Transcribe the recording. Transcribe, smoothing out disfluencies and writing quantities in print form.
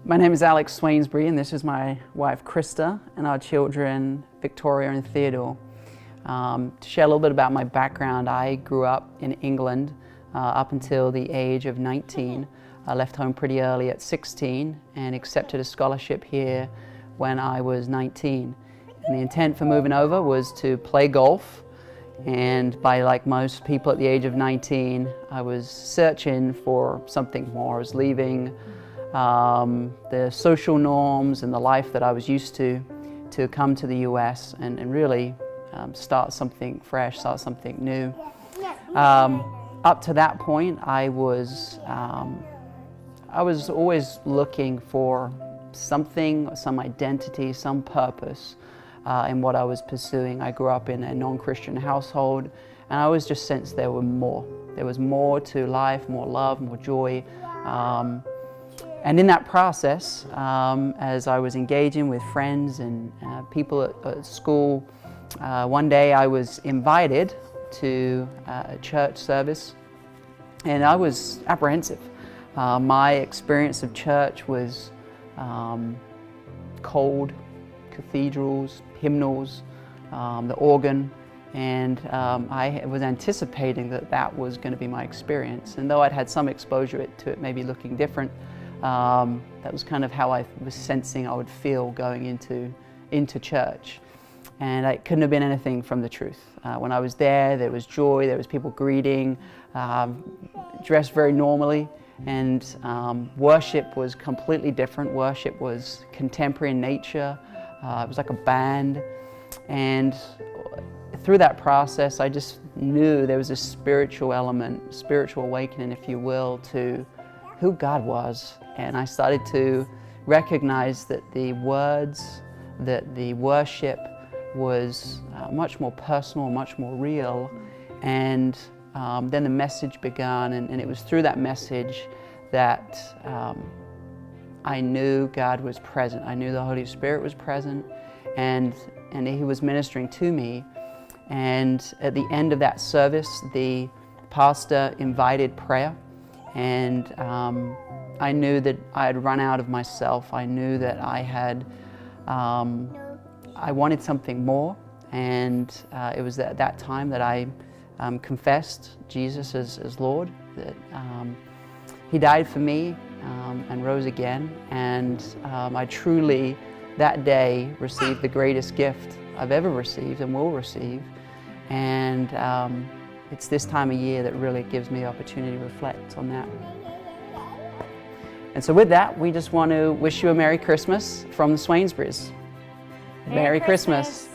My name is Alex Swainsbury, and this is my wife Krista and our children Victoria and Theodore. To share a little bit about my background, I grew up in England up until the age of 19. I left home pretty early at 16 and accepted a scholarship here when I was 19. And the intent for moving over was to play golf, and like most people at the age of 19, I was searching for something more. I was leaving the social norms and the life that I was used to come to the US and really start something fresh, start something new. Up to that point, I was always looking for something, some identity, some purpose in what I was pursuing. I grew up in a non-Christian household, and I always just sensed there was more. There was more to life, more love, more joy. And in that process, as I was engaging with friends and people at school, one day I was invited to a church service, and I was apprehensive. My experience of church was cold, cathedrals, hymnals, the organ, and I was anticipating that was going to be my experience. And though I'd had some exposure to it maybe looking different, that was kind of how I was sensing I would feel going into church. And it couldn't have been anything from the truth. When I was there was joy, there was people greeting, dressed very normally, and worship was completely different. Worship was contemporary in nature. It was like a band. And through that process, I just knew there was a spiritual element, spiritual awakening, if you will, to who God was. And I started to recognize that the words, that the worship was much more personal, much more real. And then the message began, and it was through that message that I knew God was present. I knew the Holy Spirit was present, and He was ministering to me. And at the end of that service, the pastor invited prayer, and I knew that I had run out of myself. I knew that I wanted something more, and it was at that time that I confessed Jesus as Lord, that He died for me and rose again, and I truly that day received the greatest gift I've ever received and will receive. And it's this time of year that really gives me the opportunity to reflect on that. And so with that, we just want to wish you a Merry Christmas from the Swainsburys. Merry Christmas.